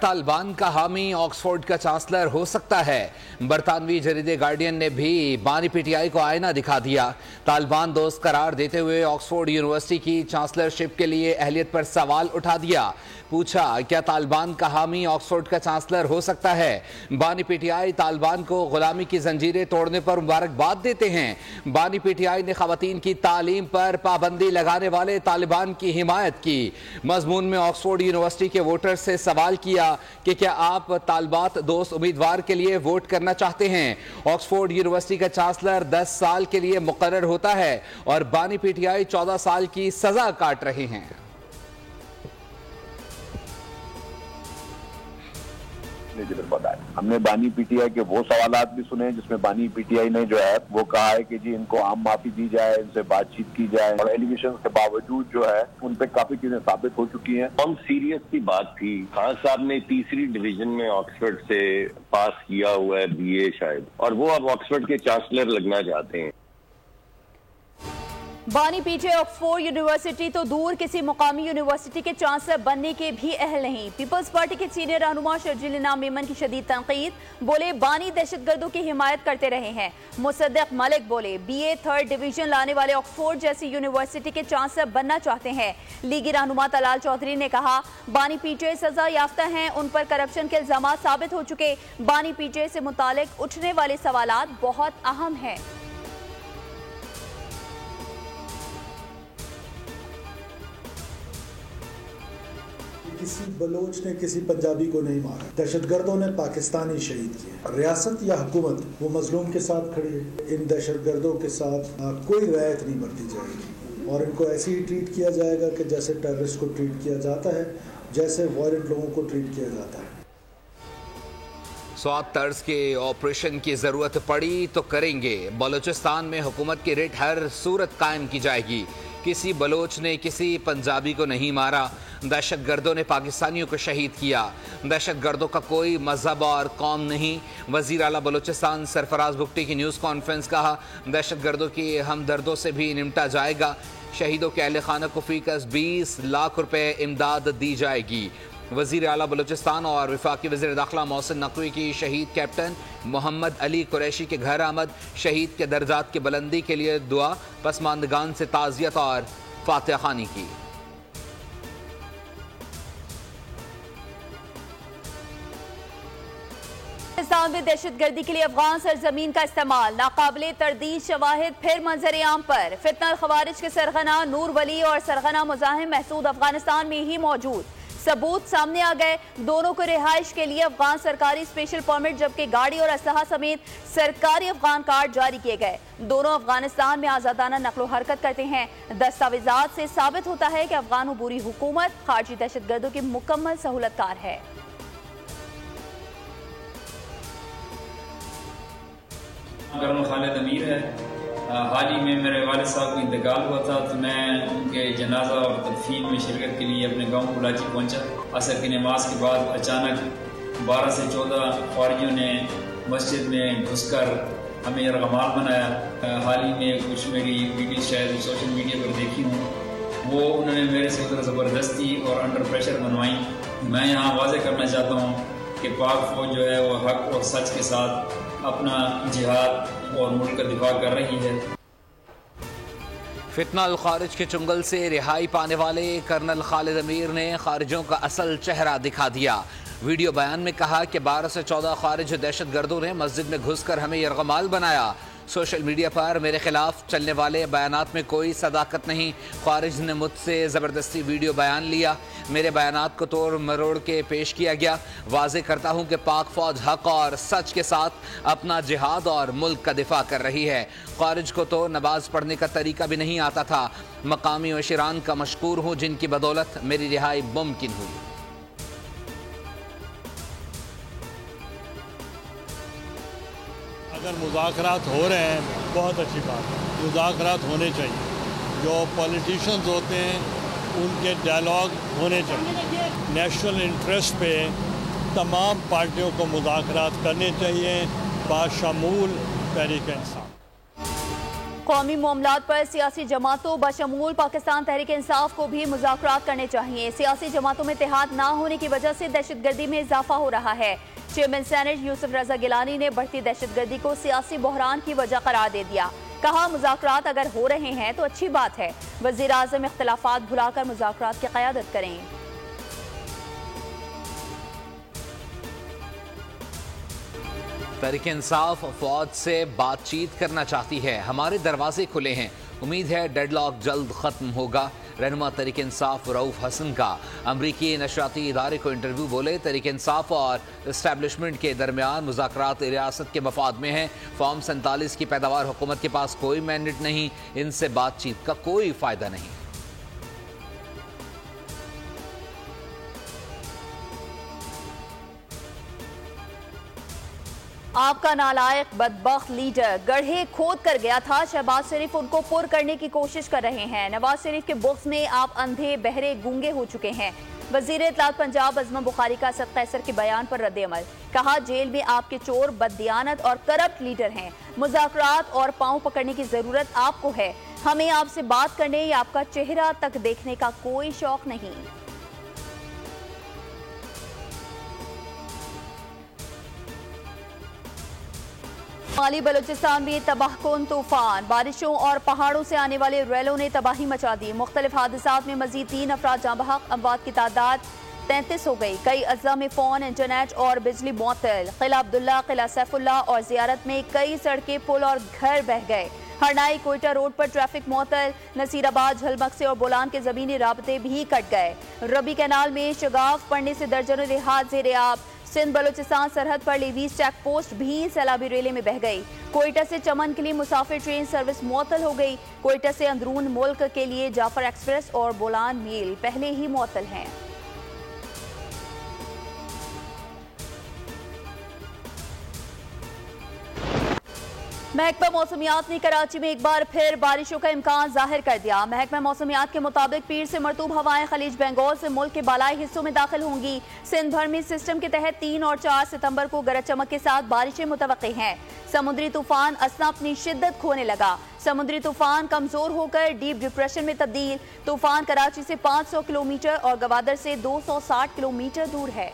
तालिबान का हामी ऑक्सफोर्ड का चांसलर हो सकता है। बरतानवी जरीदे गार्डियन ने भी बानी पीटीआई को आईना दिखा दिया। तालिबान दोस्त करार देते हुए ऑक्सफोर्ड यूनिवर्सिटी की चांसलरशिप के लिए अहलियत पर सवाल उठा दिया। पूछा, क्या तालिबान का हामी ऑक्सफोर्ड का चांसलर हो सकता है? बानी पीटीआई तालिबान को गुलामी की जंजीरें तोड़ने पर मुबारकबाद देते हैं। बानी पीटीआई ने खवातीन की तालीम पर पाबंदी लगाने वाले तालिबान की हिमायत की। मजमून में ऑक्सफोर्ड यूनिवर्सिटी के वोटर से सवाल किया कि क्या आप तालिबात दोस्त उम्मीदवार के लिए वोट करना चाहते हैं? ऑक्सफोर्ड यूनिवर्सिटी का चांसलर 10 साल के लिए मुकर्रर होता है और बानी पीटीआई 14 साल की सजा काट रहे हैं। हमने बानी पीटीआई के वो सवालात भी सुने जिसमें बानी पीटीआई ने जो है वो कहा है कि जी इनको आम माफी दी जाए, इनसे बातचीत की जाए और एलिगेशन के बावजूद जो है उन पे काफी चीजें साबित हो चुकी हैं। बहुत सीरियस की बात थी। खान साहब ने तीसरी डिवीजन में ऑक्सफोर्ड से पास किया हुआ है बीए शायद, और वो अब ऑक्सफोर्ड के चांसलर लगना चाहते हैं। बानी पीटीआई ऑक्सफोर्ड यूनिवर्सिटी तो दूर किसी मुकामी यूनिवर्सिटी के चांसलर बनने के भी अहल नहीं। पीपल्स पार्टी के सीनियर रहनुमा शर्जील इनाम मेमन की शदीद तनकीद। बोले, बानी दहशतगर्दों की हिमायत करते रहे हैं। मुसद्दक मलिक बोले, बीए 3rd डिवीजन लाने वाले ऑक्सफोर्ड जैसी यूनिवर्सिटी के चांसलर बनना चाहते हैं। लीगी रहनुमा तलाल चौधरी ने कहा, बानी पीटीआई सजा याफ्ता हैं, उन पर करप्शन के इल्जाम साबित हो चुके। बानी पीटीआई से मुतालिक उठने वाले सवालात बहुत अहम हैं। किसी बलोच ने किसी पंजाबी को नहीं मारा, दहशतगर्दों ने पाकिस्तानी शहीद किए। रियासत या हुकूमत वो मजलूम के साथ खड़ी है। इन दहशतगर्दों के साथ कोई रियायत नहीं बरती जाएगी और इनको ऐसे ही ट्रीट किया जाएगा कि जैसे टेररिस्ट को ट्रीट किया जाता है, जैसे वायलेंट लोगों को ट्रीट किया जाता है। स्वात तर्ज के ऑपरेशन की जरूरत पड़ी तो करेंगे। बलूचिस्तान में हुकूमत की रिट हर सूरत कायम की जाएगी। किसी बलोच ने किसी पंजाबी को नहीं मारा। दहशतगर्दों ने पाकिस्तानियों को शहीद किया। दहशतगर्दों का कोई मजहब और कौम नहीं। वजीर आला बलूचिस्तान सरफराज बुगटी की न्यूज़ कॉन्फ्रेंस। कहा, दहशतगर्दों की हमदर्दों से भी निपटा जाएगा। शहीदों के अहले खाना को फीकस 20 लाख रुपए इमदाद दी जाएगी। वजीर आला बलूचिस्तान और वफाकी वज़ीर दाखिला मोहसिन नकवी की शहीद कैप्टन मोहम्मद अली कुरैशी के घर आमद। शहीद के दर्जात की बुलंदी के लिए दुआ। पसमानदगान से ताज़ियत और फातिहा खानी की। पाकिस्तान में दहशतगर्दी के लिए अफगान सरजमीन का इस्तेमाल। नाकाबिले तरदीद शवाहिद फिर मंजर आम पर। फितना खवारिज के सरगना नूर वली और सरगना मुजाहिम महसूद अफगानिस्तान में ही मौजूद। सबूत सामने आ गए। दोनों को रिहाइश के लिए अफगान सरकारी स्पेशल परमिट, जबकि गाड़ी और असलहा समेत सरकारी अफगान कार्ड जारी किए गए। दोनों अफगानिस्तान में आजादाना नकलो हरकत करते हैं। दस्तावेजात से साबित होता है कि अफगान अबूरी हुकूमत खारजी दहशतगर्दों की मुकम्मल सहूलतकार है। खालिद अमीर है। हाल ही में मेरे वालिद साहब का इंतकाल हुआ था, तो मैं उनके जनाजा और तदफीन में शिरकत के लिए अपने गांव कुलाची पहुंचा। असर की नमाज के बाद अचानक 12 से 14 फौजियों ने मस्जिद में घुसकर हमें यरगमाल बनाया। हाल ही में कुछ मेरी वीडियो शायद सोशल मीडिया पर देखी हूँ, वो उन्होंने मेरे से उधर ज़बरदस्ती और अंडर प्रेशर बनवाई। मैं यहाँ वाज़ेह करना चाहता हूँ कि पाक फौज जो है वो हक और सच के साथ अपना जिहाद और मुल्क का दिफा कर रही है। फितना अल खारिज के चुंगल से रिहाई पाने वाले कर्नल खालिद अमीर ने खारिजों का असल चेहरा दिखा दिया। वीडियो बयान में कहा कि 12 से 14 खारिज दहशतगर्दों ने मस्जिद में घुसकर हमें यरगमाल बनाया। सोशल मीडिया पर मेरे खिलाफ चलने वाले बयानात में कोई सदाकत नहीं। खारिज ने मुझसे ज़बरदस्ती वीडियो बयान लिया। मेरे बयानात को तोड़ मरोड़ के पेश किया गया। वाज़ेह करता हूँ कि पाक फौज हक और सच के साथ अपना जिहाद और मुल्क का दिफा कर रही है। खारिज को तो नमाज पढ़ने का तरीका भी नहीं आता था। मकामी वशीरान का मशकूर हूँ जिनकी बदौलत मेरी रिहाई मुमकिन हुई। अगर मुज़ाकरात हो रहे हैं बहुत अच्छी बात है, मुज़ाकरात होने चाहिए। जो पॉलिटिशियंस होते हैं उनके डायलॉग होने चाहिए। नेशनल इंटरेस्ट पे तमाम पार्टियों को मुज़ाकरात करने चाहिए, बाशमूल तहरीक इंसाफ। कौमी मामलात पर सियासी जमातों बशमूल पाकिस्तान तहरीक इंसाफ को भी मुज़ाकरात करने चाहिए। सियासी जमातों में इत्तेहाद ना होने की वजह से दहशतगर्दी में इजाफा हो रहा है। चेयरमैन सेनेट यूसुफ रजा गिलानी ने बढ़ती दहशतगर्दी को सियासी बहरान की वजह करार दे दिया। कहा, मुज़ाकरात अगर हो रहे हैं तो अच्छी बात है। वज़ीर आज़म इख्तिलाफात भुलाकर मुज़ाकरात की क़यादत करें। तहरीक इंसाफ फौज से बातचीत करना चाहती है, हमारे दरवाजे खुले हैं, उम्मीद है डेडलॉक जल्द खत्म होगा। रहनुमा तहरीक इंसाफ रऊफ हसन का अमरीकी नशरियाती इदारे को इंटरव्यू। बोले, तहरीक इंसाफ और इस्टेब्लिशमेंट के दरमियान मुज़ाकरात रियासत के मफाद में हैं। फॉर्म 47 की पैदावार हुकूमत के पास कोई मैंडेट नहीं, इनसे बातचीत का कोई फायदा नहीं। आपका नालायक बदबख्त लीडर गड्ढे खोद कर गया था, शहबाज शरीफ उनको पुर करने की कोशिश कर रहे हैं। नवाज शरीफ के बुक्स में आप अंधे बहरे गूंगे हो चुके हैं। वजीर इत्तलात पंजाब अजम बुखारी का असद कैसर के बयान पर रद्द-ए-अमल। कहा, जेल में आपके चोर, बददियानत और करप्ट लीडर हैं। मुज़ाकरात और पांव पकड़ने की जरूरत आपको है, हमें आपसे बात करने या आपका चेहरा तक देखने का कोई शौक नहीं। माली बलूचिस्तान में तबाहकुन तूफान, बारिशों और पहाड़ों से आने वाले रेलों ने तबाही मचा दी। मुख्तलिफ हादसात में मजीद 3 अफराद जाँ बहक, अमवात की तादाद 33 हो गई। कई अज़ला में फोन, इंटरनेट और बिजली मुअत्तल। किला अब्दुल्ला, किला सैफुल्ला और जियारत में कई सड़कें, पुल और घर बह गए। हरनाई कोयटा रोड पर ट्रैफिक मुअत्तल। नसीराबाद, झलमक्से और बोलान के जमीनी राबते भी कट गए। रबी कैनाल में शगाफ पड़ने से दर्जनों देहात ज़ेरे आब। सिंध बलूचिस्तान सरहद पर लेवीज चेक पोस्ट भी सैलाबी रेले में बह गई। कोयटा से चमन के लिए मुसाफिर ट्रेन सर्विस मुअत्तल हो गई। कोयटा से अंदरून मुल्क के लिए जाफर एक्सप्रेस और बोलान मेल पहले ही मुअत्तल हैं। महकमा मौसमियात ने कराची में एक बार फिर बारिशों का इम्कान जाहिर कर दिया। महकमा मौसमियात के मुताबिक पीर से मरतूब हवाएं खलीज बंगाल से मुल्क के बालाई हिस्सों में दाखिल होंगी। सिंध भर में सिस्टम के तहत 3 और 4 सितंबर को गरज चमक के साथ बारिशें मुतवक्की हैं। समुद्री तूफान असना अपनी शिद्दत खोने लगा। समुद्री तूफान कमजोर होकर डीप डिप्रेशन में तब्दील। तूफान कराची से 500 किलोमीटर और गवादर से 260 किलोमीटर दूर है।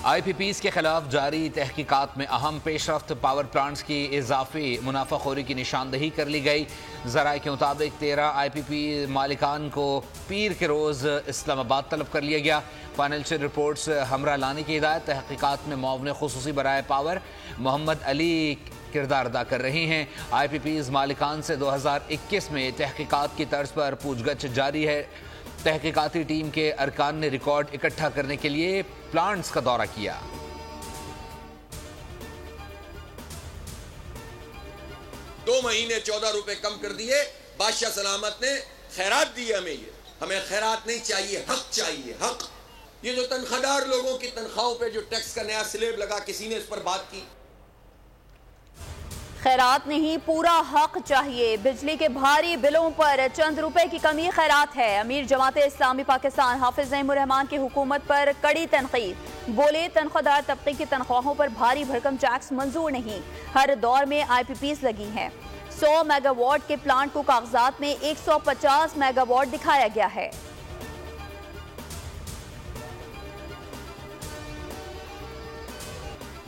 IPPs के खिलाफ जारी तहकीकात में अहम पेशरफ्त, पावर प्लांट्स की इजाफी मुनाफाखोरी की निशानदही कर ली गई। ज़राए के मुताबिक 13 IPP मालिकान को पीर के रोज़ इस्लामाबाद तलब कर लिया गया। फाइनेंशियल रिपोर्ट्स हमरा लाने की हिदायत। तहकीकात में मुआविन खुसूसी बराए पावर मोहम्मद अली किरदार अदा कर रहे हैं। IPPs मालिकान से 2021 में तहकीकात की तर्ज पर पूछगछ जारी है। तहकीकाती टीम के अरकान ने रिकॉर्ड इकट्ठा करने के लिए प्लांट्स का दौरा किया। दो महीने 14 रुपए कम कर दिए। बादशाह सलामत ने खैरात दी हमें। ये हमें खैरात नहीं चाहिए, हक चाहिए, हक। ये जो तनख्वाहदार लोगों की तनख्वाहों पे जो टैक्स का नया स्लेब लगा, किसी ने इस पर बात की? खैरात नहीं, पूरा हक चाहिए। बिजली के भारी बिलों पर चंद रुपए की कमी खैरात है। अमीर जमाते इस्लामी पाकिस्तान हाफिज नईमुर रहमान की हुकूमत पर कड़ी तनकीद। बोले, तनख्वाहदार तबके की तनख्वाहों पर भारी भरकम टैक्स मंजूर नहीं। हर दौर में IPPs लगी हैं। 100 मेगावाट के प्लांट को कागजात में 150 मेगावाट दिखाया गया है।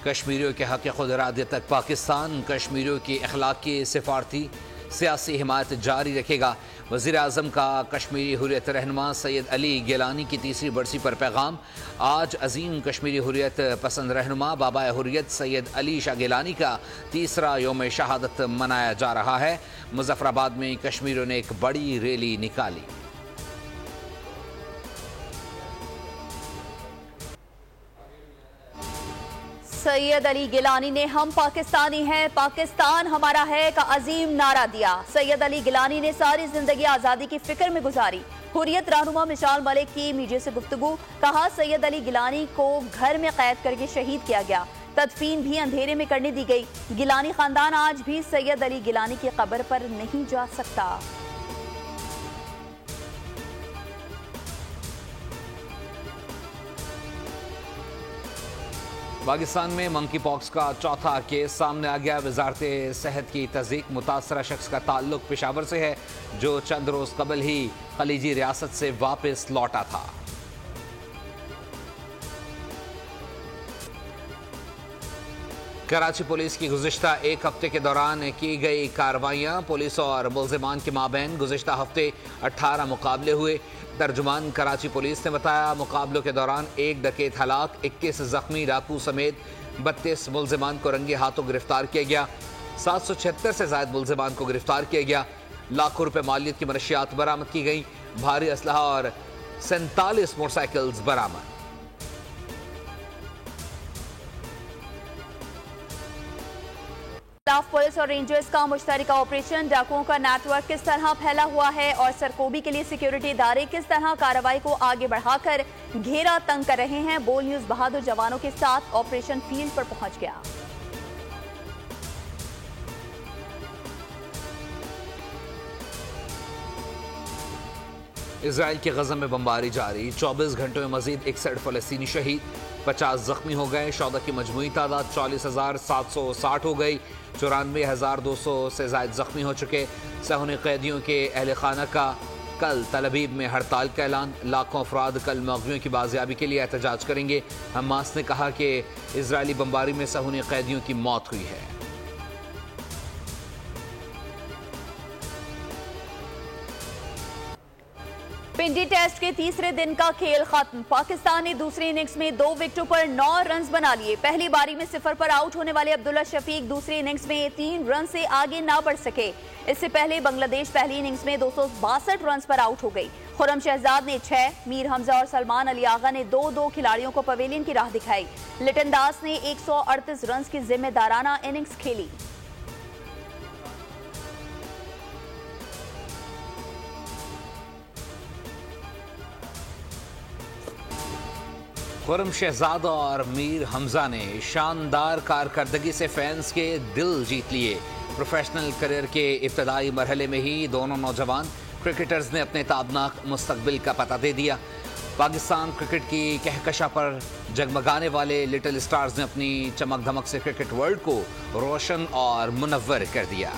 कश्मीरियों के हक़ खुद इरादे तक पाकिस्तान कश्मीरियों की अखलाकी सिफारती सियासी हिमायत जारी रखेगा। वज़ीर आज़म का कश्मीरी हुर्रियत रहनुमा सैयद अली गिलानी की तीसरी बरसी पर पैगाम। आज अजीम कश्मीरी हुर्रियत पसंद रहनुमा बाबा हुर्रियत सैयद अली शाह गिलानी का तीसरा योम शहादत मनाया जा रहा है। मुजफ्फराबाद में कश्मीरियों ने एक बड़ी रैली निकाली। सैयद अली गिलानी ने हम पाकिस्तानी हैं, पाकिस्तान हमारा है का अजीम नारा दिया। सैयद अली गिलानी ने सारी जिंदगी आज़ादी की फिक्र में गुजारी। हुर्रियत रहनुमा मिसाल मलिक की मीडिया से गुफ्तगू। कहा, सैयद अली गिलानी को घर में कैद करके शहीद किया गया। तदफीन भी अंधेरे में करने दी गई। गिलानी खानदान आज भी सैयद अली गिलानी की कब्र पर नहीं जा सकता। पाकिस्तान में मंकी पॉक्स का चौथा केस सामने आ गया। वजारत सेहत की तस्दीक, मुतासरा शख्स का ताल्लुक पेशावर से है, जो चंद रोज कबल ही खलीजी रियासत से वापस लौटा था। कराची पुलिस की गुज़िश्ता एक हफ्ते के दौरान की गई कार्रवाइयाँ। पुलिस और मुल्ज़िमान के माबैन गुज़िश्ता हफ्ते 18 मुकाबले हुए। तर्जुमान कराची पुलिस ने बताया, मुकाबलों के दौरान 1 डकैत हलाक, 21 जख्मी, डाकू समेत 32 मुल्ज़िमान को रंगे हाथों गिरफ्तार किया गया। 776 से ज़ायद मुल्ज़िमान को गिरफ्तार किया गया। लाखों रुपए मालियत की मनशियात बरामद की गई। भारी असलहा और 47 मोटरसाइकिल्स बरामद। पुलिस और रेंजर्स का मुश्तरका ऑपरेशन, डाकुओं का नेटवर्क किस तरह फैला हुआ है और सरकोबी के लिए सिक्योरिटी इदारे किस तरह कार्रवाई को आगे बढ़ाकर घेरा तंग कर रहे हैं। बोल न्यूज बहादुर जवानों के साथ ऑपरेशन फील्ड पर पहुंच गया। इजराइल के गज़ा में बमबारी जारी, 24 घंटों में मजीद 61 फलस्तीनी शहीद, 50 जख्मी हो गए। शौदा की मजमूई तादाद 40,760 हो गई। 94,200 से ज़ायद जख्मी हो चुके। सहूनी कैदियों के अहल खाना का कल तल अबीब में हड़ताल का ऐलान। लाखों अफराद कल मौक़ियों की बाजियाबी के लिए एहतजाज करेंगे। हमास ने कहा कि इजरायली बमबारी में सहूनी कैदियों की मौत हुई है। पिंडी टेस्ट के तीसरे दिन का खेल खत्म। पाकिस्तान ने दूसरी इनिंग्स में 2 विकेटों पर 9 रन बना लिए। पहली बारी में 0 पर आउट होने वाले अब्दुल्ला शफीक दूसरी इनिंग्स में 3 रन से आगे ना बढ़ सके। इससे पहले बांग्लादेश पहली इनिंग्स में 262 रन पर आउट हो गई। खुरम शहजाद ने 6, मीर हमजा और सलमान अली आगा ने 2-2 खिलाड़ियों को पवेलियन की राह दिखाई। लिटन दास ने 138 रन की जिम्मेदाराना इनिंग्स खेली। खुरम शहजाद और मीर हमजा ने शानदार कारकर्दगी से फैंस के दिल जीत लिए। प्रोफेशनल करियर के इब्तदाई मरहले में ही दोनों नौजवान क्रिकेटर्स ने अपने ताबनाक मुस्तकबिल का पता दे दिया। पाकिस्तान क्रिकेट की कहकशा पर जगमगाने वाले लिटिल स्टार्स ने अपनी चमक धमक से क्रिकेट वर्ल्ड को रोशन और मुनव्वर कर दिया।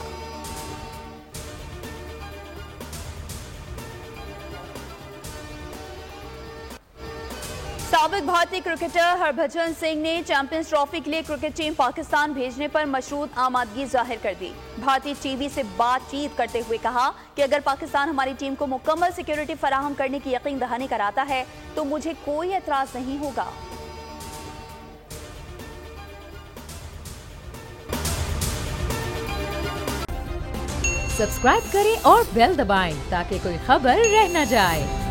साबिक भारतीय क्रिकेटर हरभजन सिंह ने चैंपियंस ट्रॉफी के लिए क्रिकेट टीम पाकिस्तान भेजने पर मशरूत आमादगी जाहिर कर दी। भारतीय टीवी से बातचीत करते हुए कहा कि अगर पाकिस्तान हमारी टीम को मुकम्मल सिक्योरिटी फराहम करने की यकीन दहानी कराता है तो मुझे कोई एतराज नहीं होगा। सब्सक्राइब करें और बेल दबाएं ताकि कोई खबर रह न जाए।